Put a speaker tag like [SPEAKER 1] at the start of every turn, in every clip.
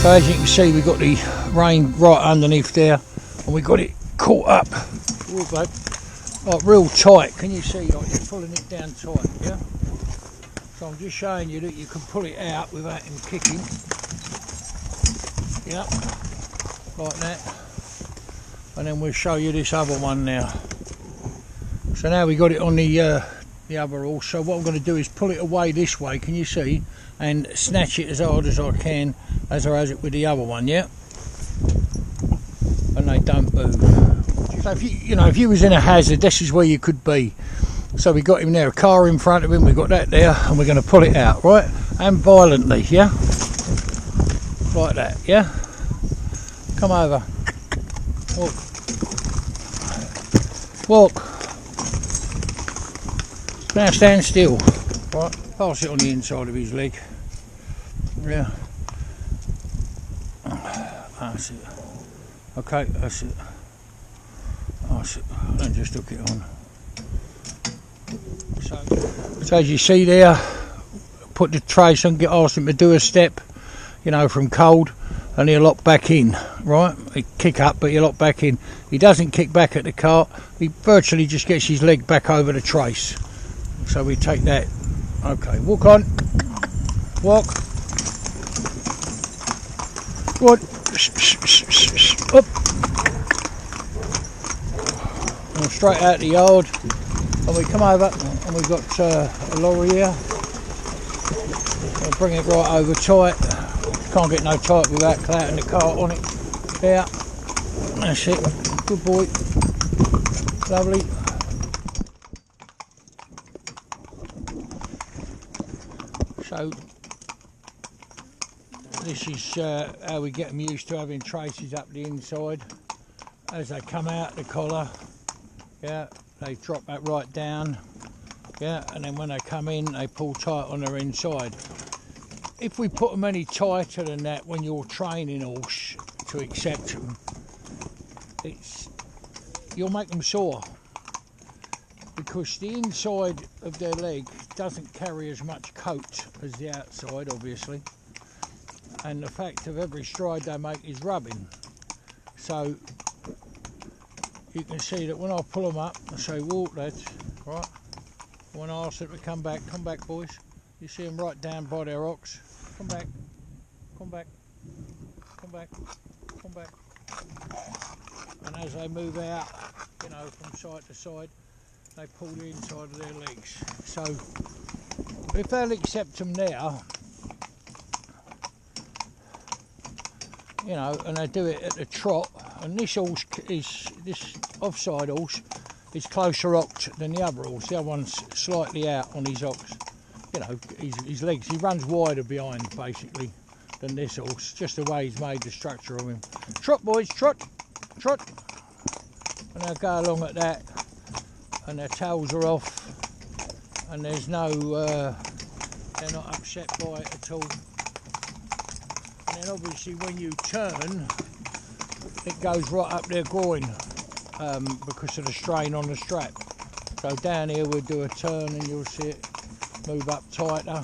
[SPEAKER 1] So as you can see, we've got the rein right underneath there, and we've got it caught up, like real tight. Can you see, like you're pulling it down tight, yeah? So I'm just showing you that you can pull it out without him kicking. Yep, like that. And then we'll show you this other one now. So now we got it on the other horse. So what I'm going to do is pull it away this way, can you see? And snatch it as hard as I can, as I has it with the other one, yeah? And they don't move. So if if you was in a hazard, this is where you could be. So we got him there, a car in front of him, we got that there, and we're going to pull it out, right? And violently, yeah? Like that, yeah? Come over. Walk. Walk. Now stand still. Right, pass it on the inside of his leg. Yeah. That's it. Okay, that's it. That's it. And just hook it on. So as you see there, put the trace on, ask him to do a step, from cold, and he'll lock back in, right? He kick up, but he'll lock back in. He doesn't kick back at the cart, he virtually just gets his leg back over the trace. So we take that. Okay, walk on. Walk. Good. Up. And straight out the yard. And we come over, and we've got a lorry here. We'll bring it right over tight. Can't get no tight without clouting the cart on it. There. That's it. Good boy. Lovely. So this is how we get them used to having traces up the inside. As they come out the collar, yeah, they drop that right down, yeah, and then when they come in, they pull tight on their inside. If we put them any tighter than that when you're training horse to accept them, you'll make them sore, because the inside of their leg doesn't carry as much coat as the outside, obviously, and the fact of every stride they make is rubbing. So you can see that when I pull them up, I say walk lads, right? When I ask them to come back boys, you see them right down by their rocks. Come back, come back, come back, come back. And as they move out, from side to side, they pull the inside of their legs. So if they'll accept them now, and they do it at the trot, and this offside horse is closer rocked than the other horse. The other one's slightly out on his hocks. His legs, he runs wider behind basically than this horse, just the way he's made the structure of him. Trot boys, trot, trot. And they'll go along at that, and their tails are off, and there's no, they're not upset by it at all. And then obviously when you turn, it goes right up their groin because of the strain on the strap. So down here we'll do a turn and you'll see it move up tighter.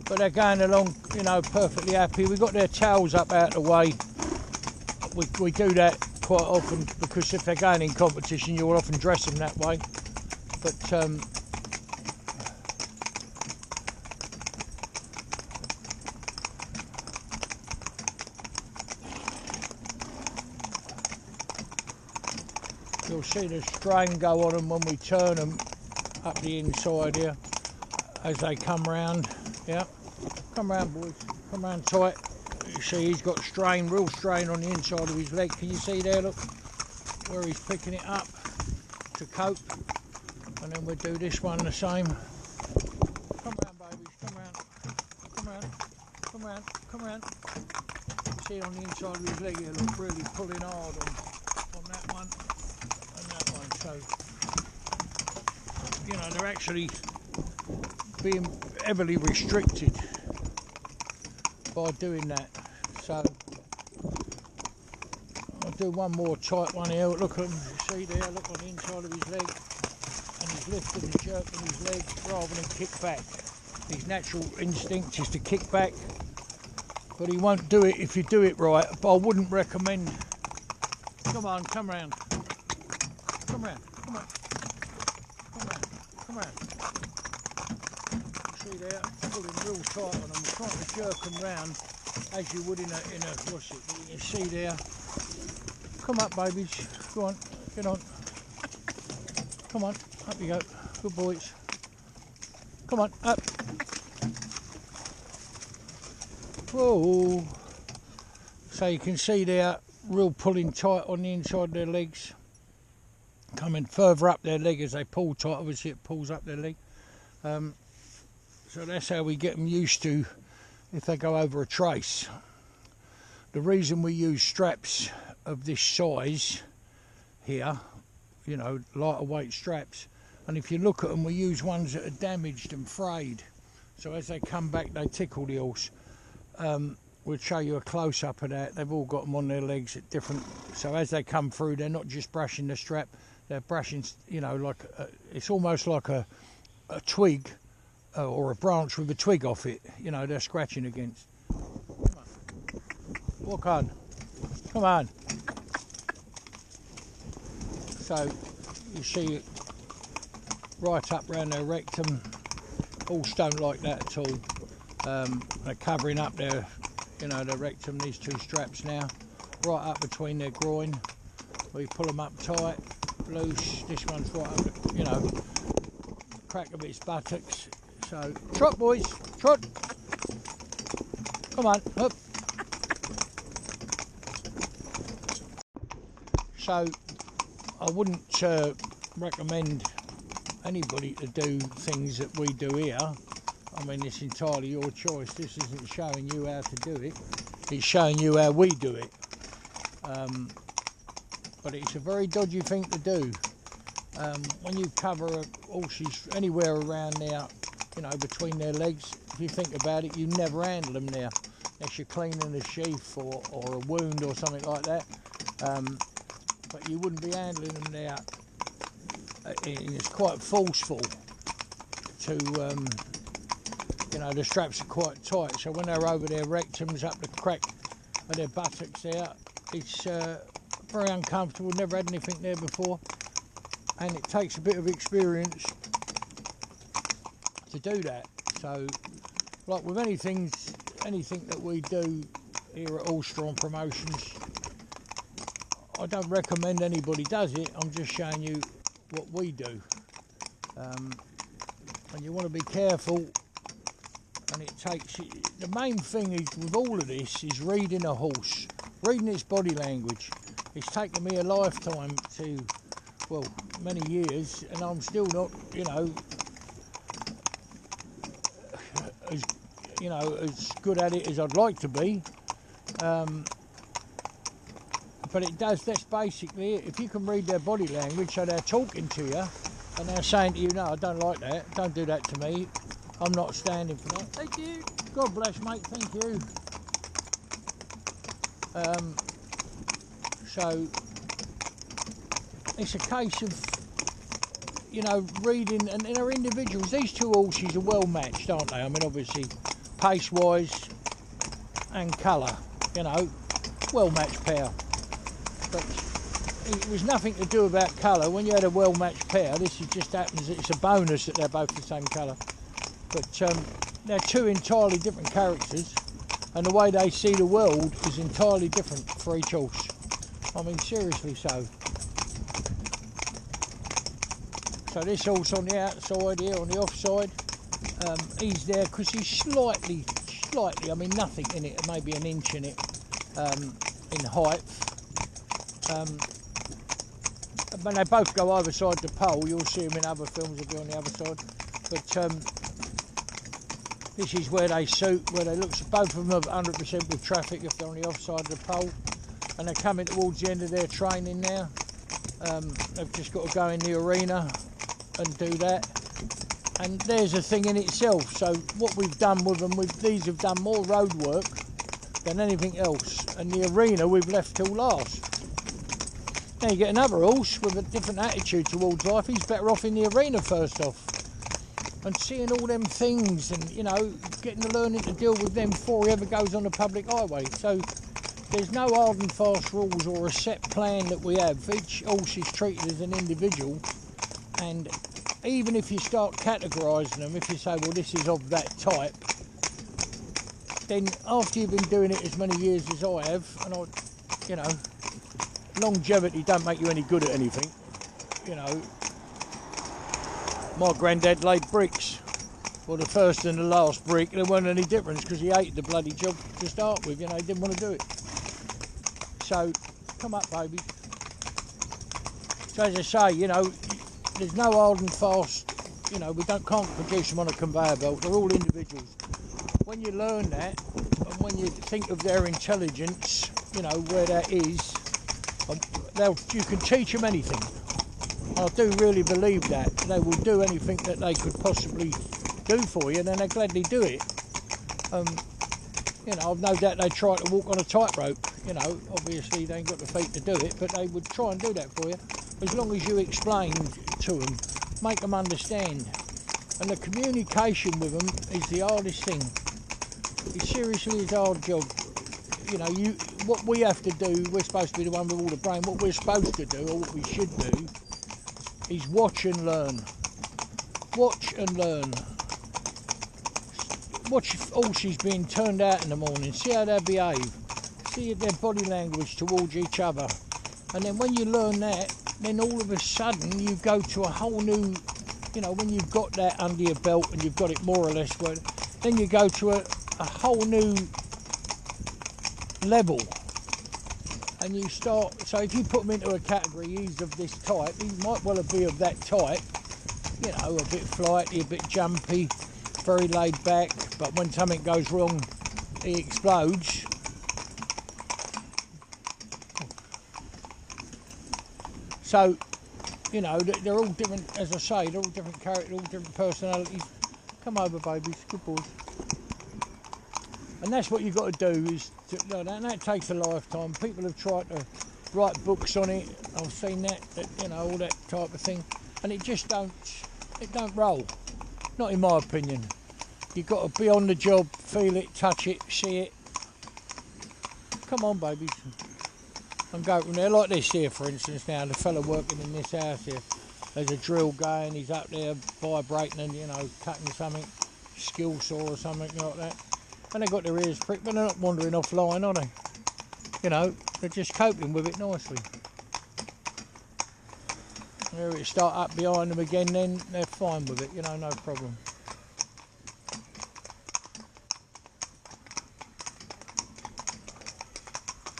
[SPEAKER 1] But they're going along, perfectly happy. We've got their tails up out of the way. We do that quite often because if they're going in competition, you'll often dress them that way. But you'll see the strain go on them when we turn them up the inside here as they come round. Yeah, come round boys, come round tight. You see he's got strain, real strain on the inside of his leg. Can you see there, look, where he's picking it up to cope? And then we'll do this one the same. Come round babies, come round, come round, come round, come round. See on the inside of his leg here, look, really pulling hard on that one and that one. So, they're actually being heavily restricted by doing that. So I'll do one more tight one here. Look at him, see there, look on the inside of his leg. And he's lifting and jerking his leg rather than kick back. His natural instinct is to kick back, but he won't do it if you do it right. But I wouldn't recommend. Come on, come round. Come round, come on. Come round, come round. See there, pulling real tight on them, trying to jerk them round as you would in a what's it, you see there. Come up, babies, go on, get on. Come on, up you go, good boys. Come on, up. Whoa. So you can see there, real pulling tight on the inside of their legs. Coming further up their leg as they pull tight, obviously it pulls up their leg. So that's how we get them used to if they go over a trace. The reason we use straps of this size here, you know, lighter weight straps, and if you look at them, we use ones that are damaged and frayed. So as they come back, they tickle the horse. We'll show you a close-up of that. They've all got them on their legs at different. So as they come through, they're not just brushing the strap. They're brushing, you know, like it's almost like a twig or a branch with a twig off it. You know, they're scratching against. Come on. Walk on. Come on. So you see it right up round their rectum. Horse don't like that at all. They're covering up their, you know, their rectum. These two straps now, right up between their groin. We pull them up tight, loose. This one's right up, you know, crack of its buttocks. So trot, boys, trot. Come on, up. So I wouldn't recommend anybody to do things that we do here. I mean, it's entirely your choice. This isn't showing you how to do it. It's showing you how we do it. But it's a very dodgy thing to do. When you cover horses anywhere around there, you know, between their legs, if you think about it, you never handle them there. Unless you're cleaning a sheath or a wound or something like that. But you wouldn't be handling them there. It's quite forceful to, you know, the straps are quite tight. So when they're over their rectums, up the crack of their buttocks there, it's very uncomfortable. Never had anything there before. And it takes a bit of experience to do that. So, like with anything that we do here at All Strong Promotions, I don't recommend anybody does it. I'm just showing you what we do. And you want to be careful. And it takes, the main thing is with all of this is reading a horse, reading its body language. It's taken me a lifetime to, well, many years, and I'm still not, you know, as good at it as I'd like to be. But it does, that's basically it. If you can read their body language, so they're talking to you, and they're saying to you, no, I don't like that, don't do that to me, I'm not standing for that. Thank you. God bless, mate, thank you. So, it's a case of, you know, reading, and they're individuals. These two horses are well matched, aren't they? I mean, obviously, pace-wise and colour, you know, well matched pair. But it was nothing to do about colour. When you had a well-matched pair, this is just happens, it's a bonus that they're both the same colour. But they're two entirely different characters, and the way they see the world is entirely different for each horse. I mean, seriously so. So this horse on the outside here, on the offside, he's there because he's slightly, I mean nothing in it, maybe an inch in it, in height. When they both go either side the pole, you'll see them in other films, they'll be on the other side. But this is where they suit, where they look, both of them are 100% with traffic if they're on the offside of the pole. And they're coming towards the end of their training now. They've just got to go in the arena and do that. And there's a thing in itself. So what we've done with them, these have done more road work than anything else. And the arena we've left till last. Now you get another horse with a different attitude towards life. He's better off in the arena first off, and seeing all them things, and you know, getting to learning to deal with them before he ever goes on the public highway. So there's no hard and fast rules or a set plan that we have. Each horse is treated as an individual, and even if you start categorising them, if you say, well, this is of that type, then after you've been doing it as many years as I have, and I, you know, longevity don't make you any good at anything. You know, my granddad laid bricks. Well, the first and the last brick, there wasn't any difference because he hated the bloody job to start with. You know, he didn't want to do it. So, come up, baby. So, as I say, you know, there's no hard and fast. You know, we can't produce them on a conveyor belt. They're all individuals. When you learn that, and when you think of their intelligence, you know, where that is, you can teach them anything. I do really believe that. They will do anything that they could possibly do for you, and then they gladly do it. You know, I've no doubt they try to walk on a tightrope. You know, obviously they ain't got the feet to do it, but they would try and do that for you, as long as you explain to them, make them understand. And the communication with them is the hardest thing. It seriously is a hard job. You know, what we have to do, we're supposed to be the one with all the brain. What we're supposed to do, or what we should do, is watch and learn. Watch and learn. Watch horses being turned out in the morning, see how they behave, see their body language towards each other. And then when you learn that, then all of a sudden you go to a whole new, you know, when you've got that under your belt and you've got it more or less, well, then you go to a whole new level. And you start, so if you put him into a category, he's of this type, he might well be of that type, you know, a bit flighty, a bit jumpy, very laid back, but when something goes wrong, he explodes. So, you know, they're all different, as I say, they're all different characters, all different personalities. Come over, babies, good boys. And that's what you've got to do, is and that takes a lifetime. People have tried to write books on it. I've seen that, you know, all that type of thing, and it just don't roll. Not in my opinion. You've got to be on the job, feel it, touch it, see it. Come on, babies. And go from there, like this here, for instance. Now, the fella working in this house here, there's a drill going, he's up there vibrating and, you know, cutting something, skill saw or something like that. And they've got their ears pricked, but they're not wandering offline, are they? You know, they're just coping with it nicely. There it start up behind them again, then they're fine with it, you know, no problem.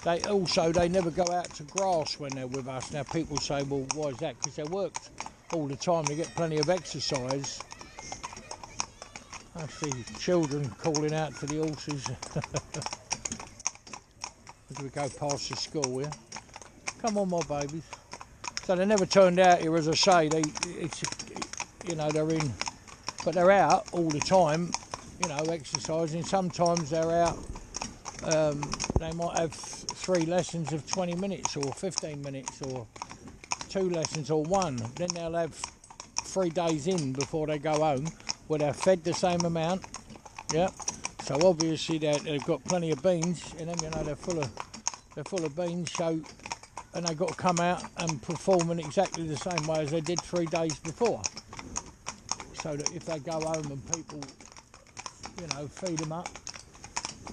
[SPEAKER 1] They never go out to grass when they're with us. Now people say, well, why is that? Because they work all the time, they get plenty of exercise. I see children calling out to the horses as we go past the school here. Come on, my babies. So they never turned out here, as I say. You know, they're in, but they're out all the time. You know, exercising. Sometimes they're out. They might have 3 lessons of 20 minutes or 15 minutes, or 2 lessons or 1. Then they'll have 3 days in before they go home, where they're fed the same amount. Yeah. So obviously they've got plenty of beans in them. You know, they're full of beans. So, and they've got to come out and perform in exactly the same way as they did 3 days before. So that if they go home and people, you know, feed them up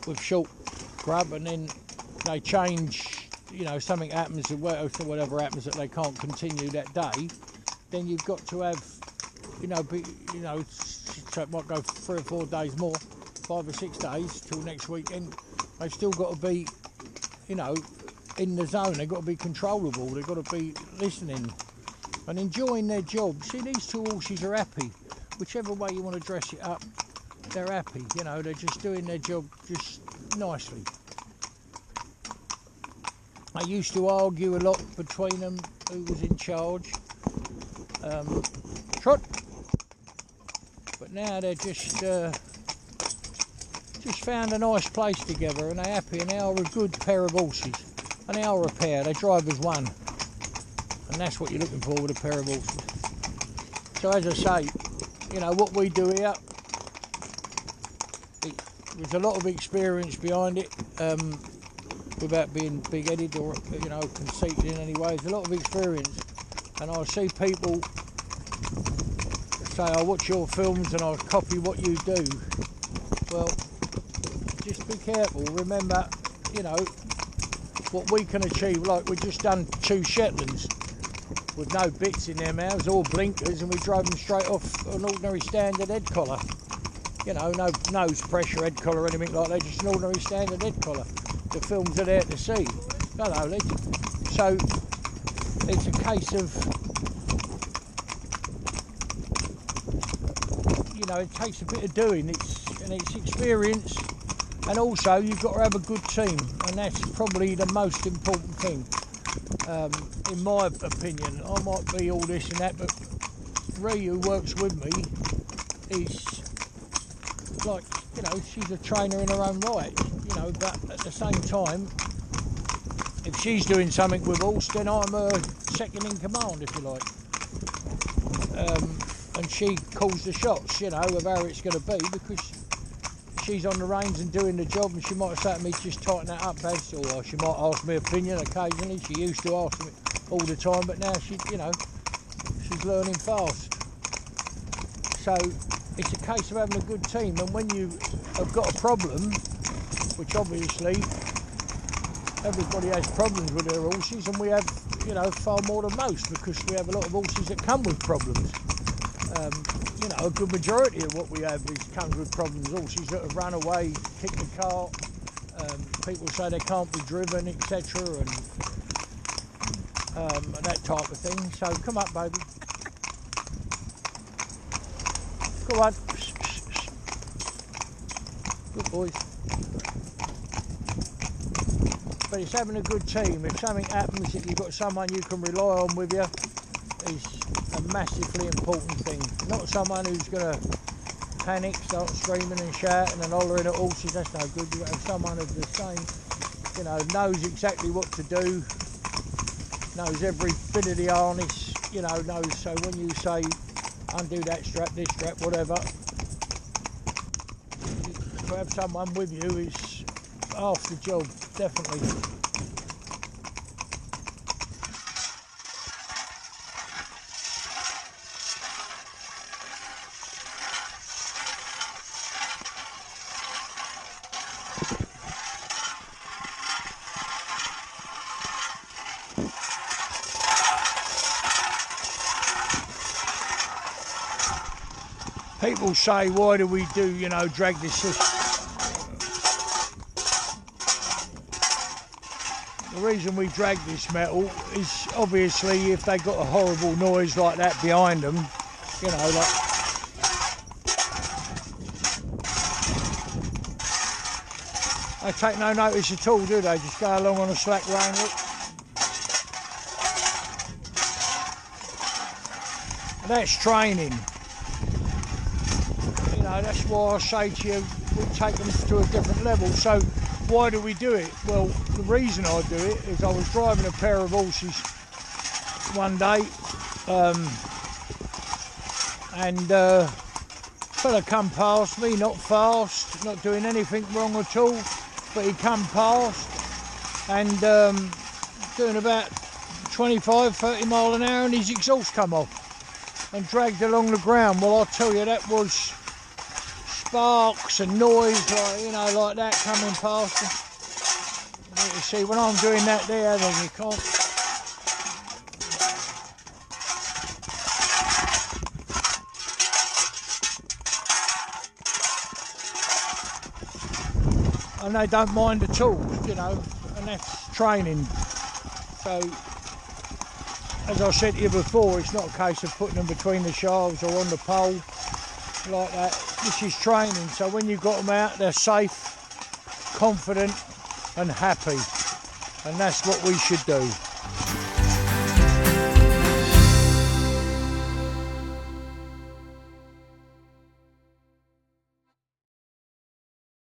[SPEAKER 1] with short grub, and then they change, you know, something happens, whatever happens that they can't continue that day, then you've got to have, you know, so it might go 3 or 4 days more, 5 or 6 days till next weekend. They've still got to be, you know, in the zone. They've got to be controllable. They've got to be listening and enjoying their job. See, these 2 horses are happy. Whichever way you want to dress it up, they're happy. You know, they're just doing their job just nicely. I used to argue a lot between them, who was in charge. Trot. But now they're just found a nice place together, and they're happy, and they are a good pair of horses. And they are a pair. They drive as one. And that's what you're looking for with a pair of horses. So as I say, you know, what we do here, there's a lot of experience behind it, without being big-headed or, you know, conceited in any way. There's a lot of experience, and I see people say, I watch your films and I copy what you do. Well, just be careful. Remember, you know, what we can achieve. Like, we've just done 2 Shetlands with no bits in their mouths, all blinkers, and we drove them straight off an ordinary standard head collar. You know, no nose pressure head collar or anything like that, just an ordinary standard head collar. The films are there to see. Hello, Lee. So it's a case of, you know, it takes a bit of doing. It's experience, and also you've got to have a good team, and that's probably the most important thing. In my opinion, I might be all this and that, but Ree, who works with me, is like, you know, she's a trainer in her own right, you know, but at the same time, if she's doing something with horse, then I'm her second in command, if you like. And she calls the shots, you know, of how it's going to be, because she's on the reins and doing the job, and she might say to me, just tighten that up, Baz, or she might ask me opinion occasionally. She used to ask me all the time, but now she, you know, she's learning fast. So it's a case of having a good team, and when you have got a problem, which obviously everybody has problems with their horses, and we have, you know, far more than most, because we have a lot of horses that come with problems. You know, a good majority of what we have comes with problems. Horses that have run away, kicked the cart, people say they can't be driven, etc., and that type of thing. So come up, baby. Go on. Good boys. But it's having a good team. If something happens, if you've got someone you can rely on with you, is a massively important thing. Not someone who's going to panic, start screaming and shouting and hollering at horses. That's no good. You've got to have someone of the same, you know, knows exactly what to do, knows every bit of the harness, you know, knows. So when you say undo that strap, this strap, whatever, to have someone with you is half the job, definitely. People say, why do we do, you know, drag this system? The reason we drag this metal is obviously if they got a horrible noise like that behind them, you know, like, they take no notice at all, do they? Just go along on a slack rein. And that's training. You know, that's why I say to you, we take them to a different level. So why do we do it? Well, the reason I do it is I was driving a pair of horses one day, and fella come past me, not fast, not doing anything wrong at all, but he come past and doing about 25-30 mile an hour, and his exhaust come off and dragged along the ground. Well, I'll tell you, that was sparks and noise, like, you know, like that coming past him. You see, when I'm doing that there, then you can't. And they don't mind at all, you know, and that's training. So, as I said to you before, it's not a case of putting them between the shafts or on the pole like that. This is training, so when you've got them out, they're safe, confident and happy, and that's what we should do.